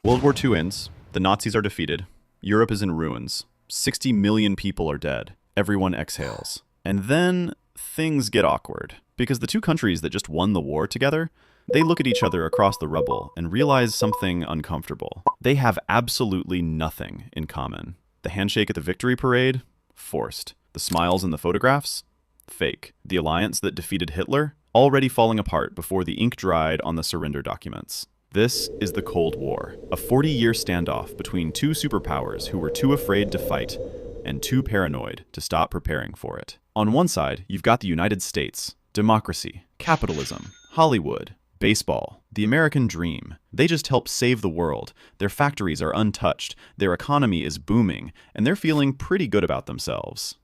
World War II ends, the Nazis are defeated, Europe is in ruins, 60 million people are dead, everyone exhales. And then things get awkward, because the two countries that just won the war together, they look at each other across the rubble and realize something uncomfortable. They have absolutely nothing in common. The handshake at the victory parade? Forced. The smiles in the photographs? Fake. The alliance that defeated Hitler? Already falling apart before the ink dried on the surrender documents. This is the Cold War, a 40-year standoff between two superpowers who were too afraid to fight and too paranoid to stop preparing for it. On one side, you've got the United States, democracy, capitalism, Hollywood, baseball, the American dream. They just help save the world. Their factories are untouched, their economy is booming, and they're feeling pretty good about themselves.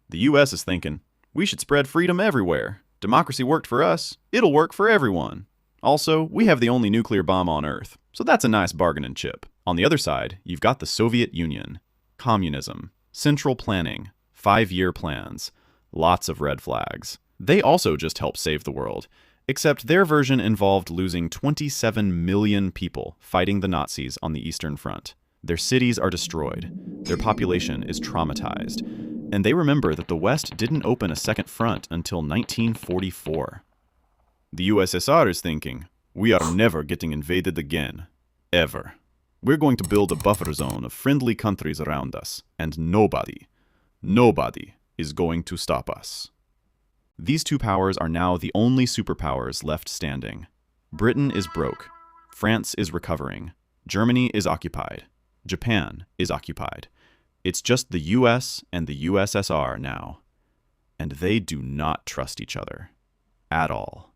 The US is thinking, we should spread freedom everywhere. Democracy worked for us, it'll work for everyone. Also, we have the only nuclear bomb on Earth, so that's a nice bargaining chip. On the other side, you've got the Soviet Union, communism, central planning, 5-year plans, lots of red flags. They also just help save the world, except their version involved losing 27 million people fighting the Nazis on the Eastern Front. Their cities are destroyed, their population is traumatized, and they remember that the West didn't open a second front until 1944. The USSR is thinking, we are never getting invaded again. Ever. We're going to build a buffer zone of friendly countries around us, and nobody is going to stop us. These two powers are now the only superpowers left standing. Britain is broke. France is recovering. Germany is occupied. Japan is occupied. It's just the US and the USSR now. And they do not trust each other. At all.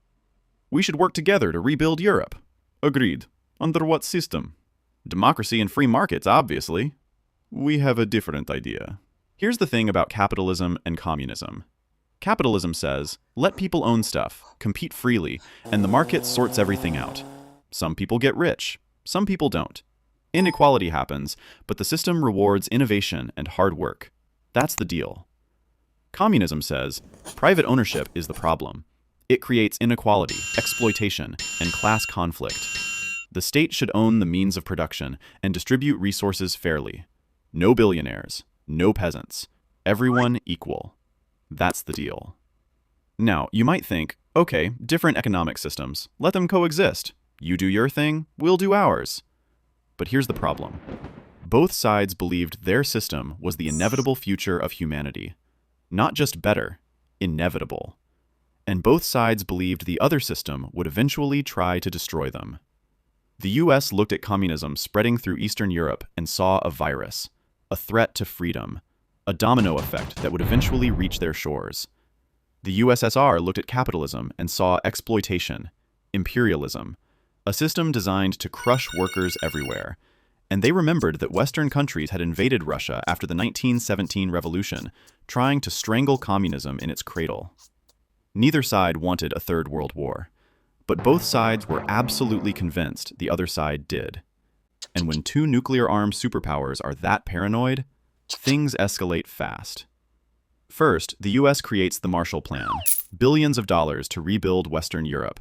We should work together to rebuild Europe. Agreed. Under what system? Democracy and free markets, obviously. We have a different idea. Here's the thing about capitalism and communism. Capitalism says, let people own stuff, compete freely, and the market sorts everything out. Some people get rich, some people don't. Inequality happens, but the system rewards innovation and hard work. That's the deal. Communism says, private ownership is the problem. It creates inequality, exploitation, and class conflict. The state should own the means of production and distribute resources fairly. No billionaires, no peasants, everyone equal. That's the deal. Now, you might think, okay, different economic systems, let them coexist. You do your thing, we'll do ours. But here's the problem. Both sides believed their system was the inevitable future of humanity. Not just better, inevitable. And both sides believed the other system would eventually try to destroy them. The US looked at communism spreading through Eastern Europe and saw a virus, a threat to freedom, a domino effect that would eventually reach their shores. The USSR looked at capitalism and saw exploitation, imperialism, a system designed to crush workers everywhere. And they remembered that Western countries had invaded Russia after the 1917 revolution, trying to strangle communism in its cradle. Neither side wanted a third world war, but both sides were absolutely convinced the other side did. And when two nuclear-armed superpowers are that paranoid, things escalate fast. First, the US creates the Marshall Plan, billions of dollars to rebuild Western Europe.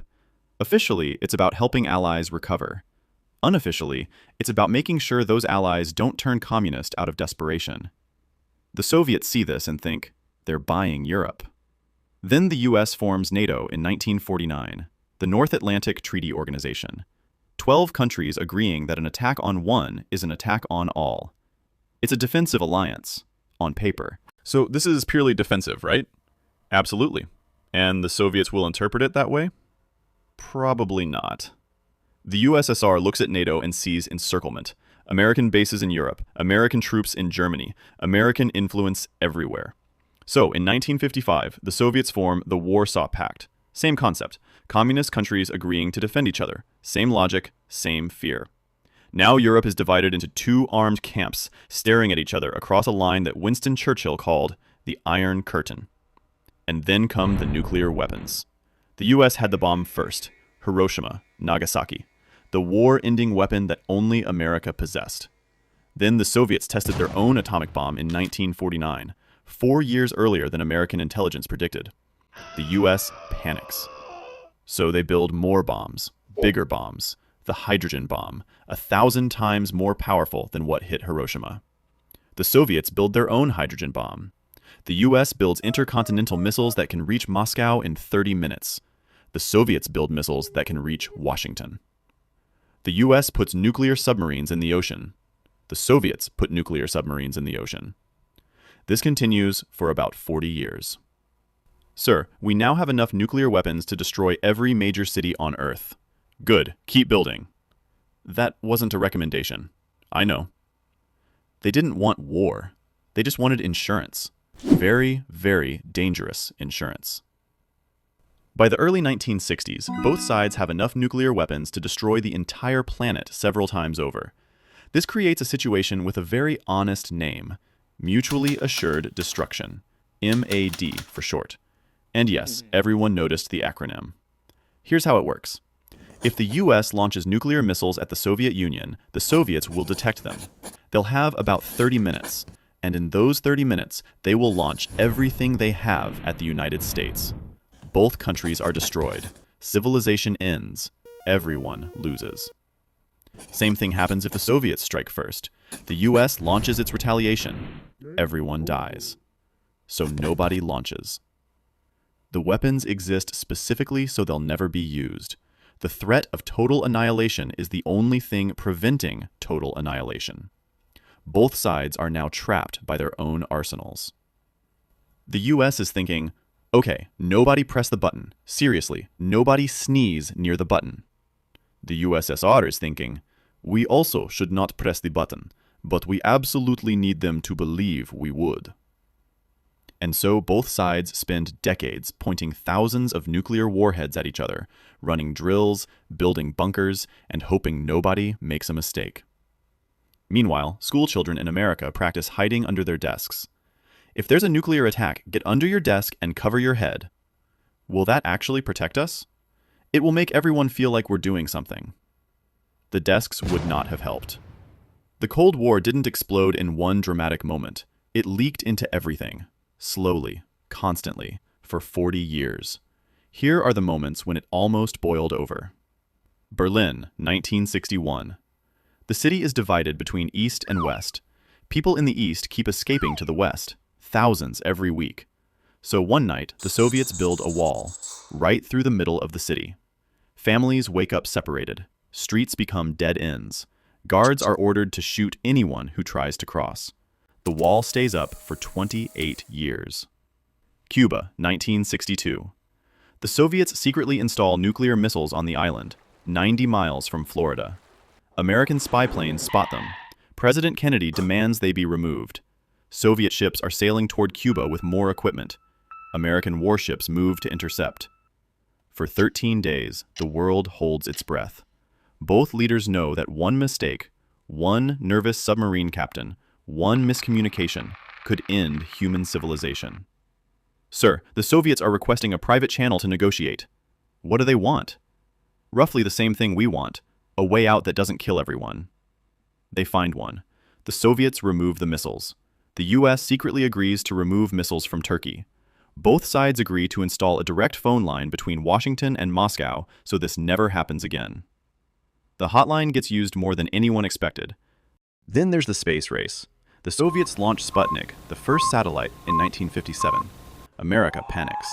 Officially, it's about helping allies recover. Unofficially, it's about making sure those allies don't turn communist out of desperation. The Soviets see this and think, they're buying Europe. Then the US forms NATO in 1949, the North Atlantic Treaty Organization. 12 countries agreeing that an attack on one is an attack on all. It's a defensive alliance, on paper. So this is purely defensive, right? Absolutely. And the Soviets will interpret it that way? Probably not. The USSR looks at NATO and sees encirclement. American bases in Europe, American troops in Germany, American influence everywhere. So, in 1955, the Soviets form the Warsaw Pact. Same concept. Communist countries agreeing to defend each other. Same logic, same fear. Now Europe is divided into two armed camps, staring at each other across a line that Winston Churchill called the Iron Curtain. And then come the nuclear weapons. The US had the bomb first. Hiroshima, Nagasaki. The war-ending weapon that only America possessed. Then the Soviets tested their own atomic bomb in 1949. 4 years earlier than American intelligence predicted. The US panics. So they build more bombs, bigger bombs, the hydrogen bomb, 1,000 times more powerful than what hit Hiroshima. The Soviets build their own hydrogen bomb. The US builds intercontinental missiles that can reach Moscow in 30 minutes. The Soviets build missiles that can reach Washington. The US puts nuclear submarines in the ocean. The Soviets put nuclear submarines in the ocean. This continues for about 40 years. Sir, we now have enough nuclear weapons to destroy every major city on Earth. Good, keep building. That wasn't a recommendation. I know. They didn't want war. They just wanted insurance. Very, very dangerous insurance. By the early 1960s, both sides have enough nuclear weapons to destroy the entire planet several times over. This creates a situation with a very honest name, Mutually Assured Destruction, MAD for short. And yes, everyone noticed the acronym. Here's how it works. If the US launches nuclear missiles at the Soviet Union, the Soviets will detect them. They'll have about 30 minutes, and in those 30 minutes, they will launch everything they have at the United States. Both countries are destroyed. Civilization ends. Everyone loses. Same thing happens if the Soviets strike first. The US launches its retaliation. Everyone dies. So nobody launches. The weapons exist specifically so they'll never be used. The threat of total annihilation is the only thing preventing total annihilation. Both sides are now trapped by their own arsenals. The US is thinking, okay, nobody press the button. Seriously, nobody sneeze near the button. The USSR is thinking, we also should not press the button, but we absolutely need them to believe we would. And so both sides spend decades pointing thousands of nuclear warheads at each other, running drills, building bunkers, and hoping nobody makes a mistake. Meanwhile, school children in America practice hiding under their desks. If there's a nuclear attack, get under your desk and cover your head. Will that actually protect us? It will make everyone feel like we're doing something. The desks would not have helped. The Cold War didn't explode in one dramatic moment. It leaked into everything, slowly, constantly, for 40 years. Here are the moments when it almost boiled over. Berlin, 1961. The city is divided between East and West. People in the East keep escaping to the West, thousands every week. So one night, the Soviets build a wall, right through the middle of the city. Families wake up separated. Streets become dead ends. Guards are ordered to shoot anyone who tries to cross. The wall stays up for 28 years. Cuba, 1962. The Soviets secretly install nuclear missiles on the island, 90 miles from Florida. American spy planes spot them. President Kennedy demands they be removed. Soviet ships are sailing toward Cuba with more equipment. American warships move to intercept. For 13 days, the world holds its breath. Both leaders know that one mistake, one nervous submarine captain, one miscommunication could end human civilization. Sir, the Soviets are requesting a private channel to negotiate. What do they want? Roughly the same thing we want, a way out that doesn't kill everyone. They find one. The Soviets remove the missiles. The US secretly agrees to remove missiles from Turkey. Both sides agree to install a direct phone line between Washington and Moscow so this never happens again. The hotline gets used more than anyone expected. Then there's the space race. The Soviets launch Sputnik, the first satellite, in 1957. America panics.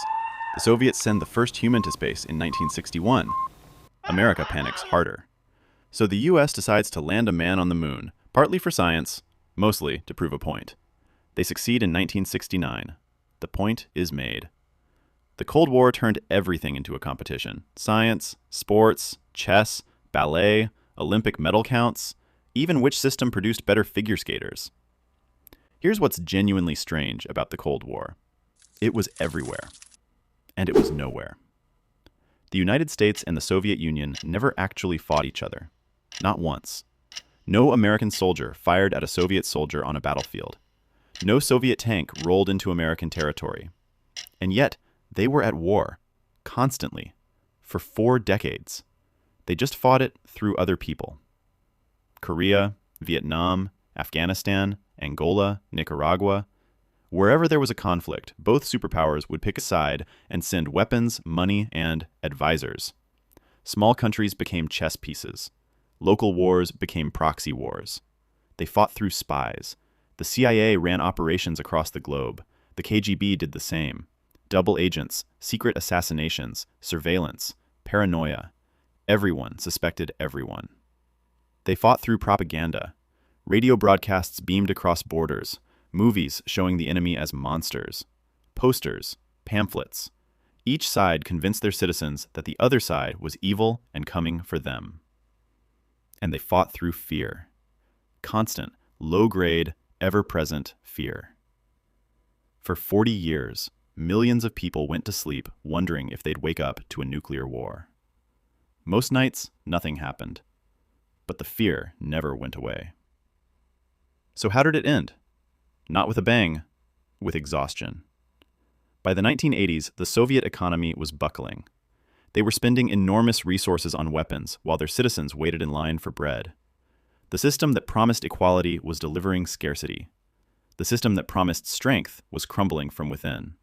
The Soviets send the first human to space in 1961. America panics harder. So the US decides to land a man on the moon, partly for science, mostly to prove a point. They succeed in 1969. The point is made. The Cold War turned everything into a competition. Science, sports, chess, ballet, Olympic medal counts, even which system produced better figure skaters. Here's what's genuinely strange about the Cold War. It was everywhere, and it was nowhere. The United States and the Soviet Union never actually fought each other. Not once. No American soldier fired at a Soviet soldier on a battlefield. No Soviet tank rolled into American territory. And yet, they were at war, constantly, for 4 decades. They just fought it through other people. Korea, Vietnam, Afghanistan, Angola, Nicaragua. Wherever there was a conflict, both superpowers would pick a side and send weapons, money, and advisors. Small countries became chess pieces. Local wars became proxy wars. They fought through spies. The CIA ran operations across the globe. The KGB did the same. Double agents, secret assassinations, surveillance, paranoia. Everyone suspected everyone. They fought through propaganda. Radio broadcasts beamed across borders, movies showing the enemy as monsters, posters, pamphlets. Each side convinced their citizens that the other side was evil and coming for them. And they fought through fear. Constant, low-grade, ever-present fear. For 40 years, millions of people went to sleep wondering if they'd wake up to a nuclear war. Most nights, nothing happened. But the fear never went away. So how did it end? Not with a bang, with exhaustion. By the 1980s, the Soviet economy was buckling. They were spending enormous resources on weapons while their citizens waited in line for bread. The system that promised equality was delivering scarcity. The system that promised strength was crumbling from within.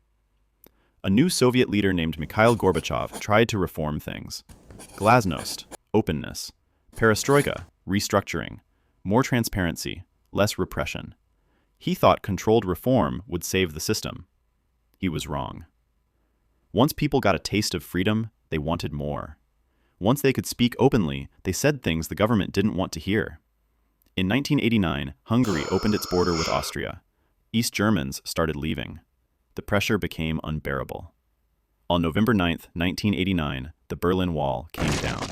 A new Soviet leader named Mikhail Gorbachev tried to reform things. Glasnost, openness. Perestroika, restructuring. More transparency, less repression. He thought controlled reform would save the system. He was wrong. Once people got a taste of freedom, they wanted more. Once they could speak openly, they said things the government didn't want to hear. In 1989, Hungary opened its border with Austria. East Germans started leaving. The pressure became unbearable. On November 9, 1989, the Berlin Wall came down.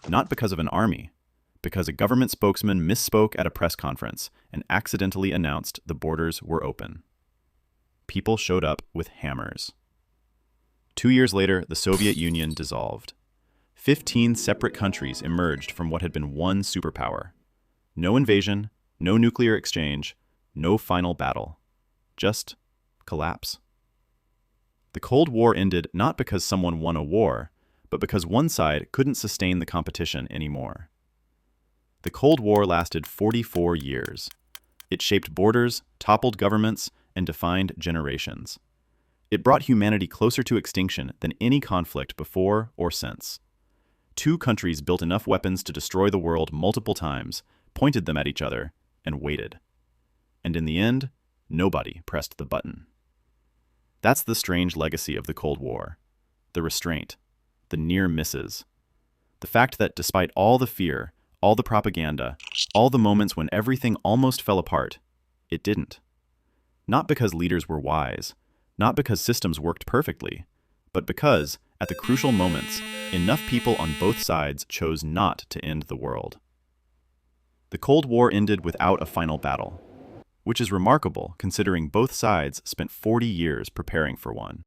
Not because of an army, because a government spokesman misspoke at a press conference and accidentally announced the borders were open. People showed up with hammers. 2 years later, the Soviet Union dissolved. 15 separate countries emerged from what had been one superpower. No invasion, no nuclear exchange, no final battle. Just collapse. The Cold War ended not because someone won a war, but because one side couldn't sustain the competition anymore. The Cold War lasted 44 years. It shaped borders, toppled governments, and defined generations. It brought humanity closer to extinction than any conflict before or since. Two countries built enough weapons to destroy the world multiple times, pointed them at each other, and waited. And in the end, nobody pressed the button. That's the strange legacy of the Cold War. The restraint. The near misses. The fact that despite all the fear, all the propaganda, all the moments when everything almost fell apart, it didn't. Not because leaders were wise, not because systems worked perfectly, but because, at the crucial moments, enough people on both sides chose not to end the world. The Cold War ended without a final battle, which is remarkable considering both sides spent 40 years preparing for one.